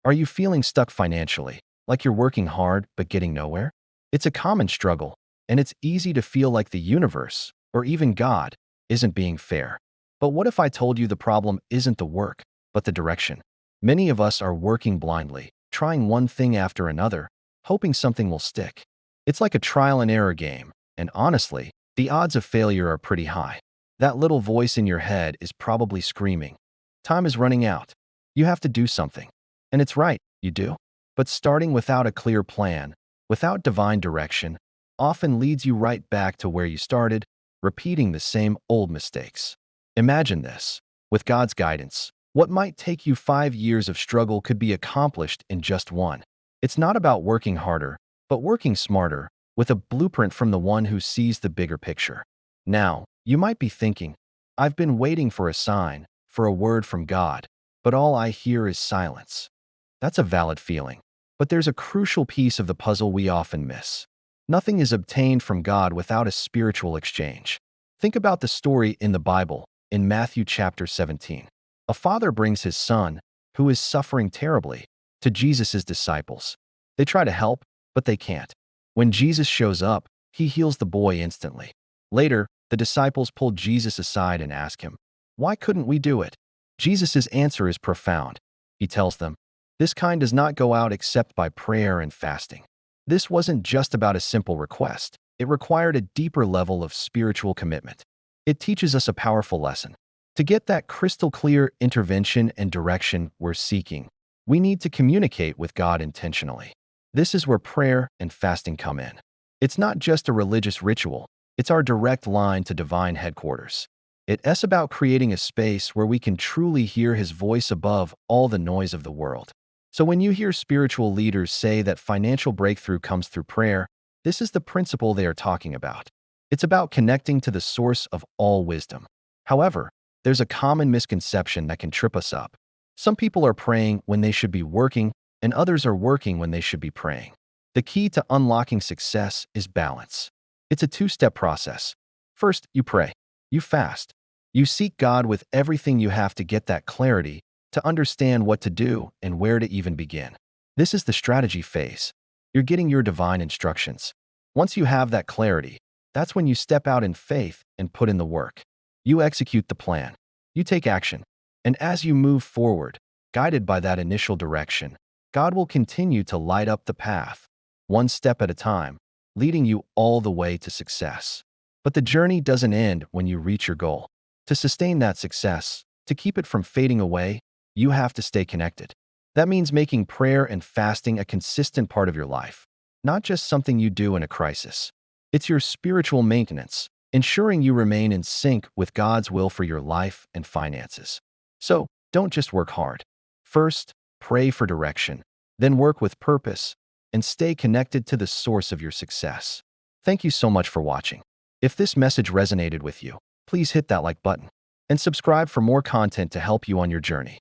Are you feeling stuck financially, like you're working hard but getting nowhere? It's a common struggle, and it's easy to feel like the universe, or even God, isn't being fair. But what if I told you the problem isn't the work, but the direction? Many of us are working blindly, trying one thing after another, hoping something will stick. It's like a trial and error game, and honestly, the odds of failure are pretty high. That little voice in your head is probably screaming, "Time is running out. You have to do something." And it's right, you do. But starting without a clear plan, without divine direction, often leads you right back to where you started, repeating the same old mistakes. Imagine this. With God's guidance, what might take you 5 years of struggle could be accomplished in just one. It's not about working harder, but working smarter, with a blueprint from the one who sees the bigger picture. Now, you might be thinking, I've been waiting for a sign, for a word from God, but all I hear is silence. That's a valid feeling. But there's a crucial piece of the puzzle we often miss. Nothing is obtained from God without a spiritual exchange. Think about the story in the Bible, in Matthew chapter 17. A father brings his son, who is suffering terribly, to Jesus' disciples. They try to help, but they can't. When Jesus shows up, he heals the boy instantly. Later, the disciples pull Jesus aside and ask him, "Why couldn't we do it?" Jesus' answer is profound. He tells them, "This kind does not go out except by prayer and fasting." This wasn't just about a simple request. It required a deeper level of spiritual commitment. It teaches us a powerful lesson. To get that crystal clear intervention and direction we're seeking, we need to communicate with God intentionally. This is where prayer and fasting come in. It's not just a religious ritual. It's our direct line to divine headquarters. It's about creating a space where we can truly hear His voice above all the noise of the world. So when you hear spiritual leaders say that financial breakthrough comes through prayer, this is the principle they are talking about. It's about connecting to the source of all wisdom. However, there's a common misconception that can trip us up. Some people are praying when they should be working, and others are working when they should be praying. The key to unlocking success is balance. It's a two-step process. First, you pray. You fast. You seek God with everything you have to get that clarity, to understand what to do and where to even begin. This is the strategy phase. You're getting your divine instructions. Once you have that clarity, that's when you step out in faith and put in the work. You execute the plan. You take action. And as you move forward, guided by that initial direction, God will continue to light up the path, one step at a time, leading you all the way to success. But the journey doesn't end when you reach your goal. To sustain that success, to keep it from fading away, you have to stay connected. That means making prayer and fasting a consistent part of your life, not just something you do in a crisis. It's your spiritual maintenance, ensuring you remain in sync with God's will for your life and finances. So, don't just work hard. First, pray for direction, then work with purpose, and stay connected to the source of your success. Thank you so much for watching. If this message resonated with you, please hit that like button and subscribe for more content to help you on your journey.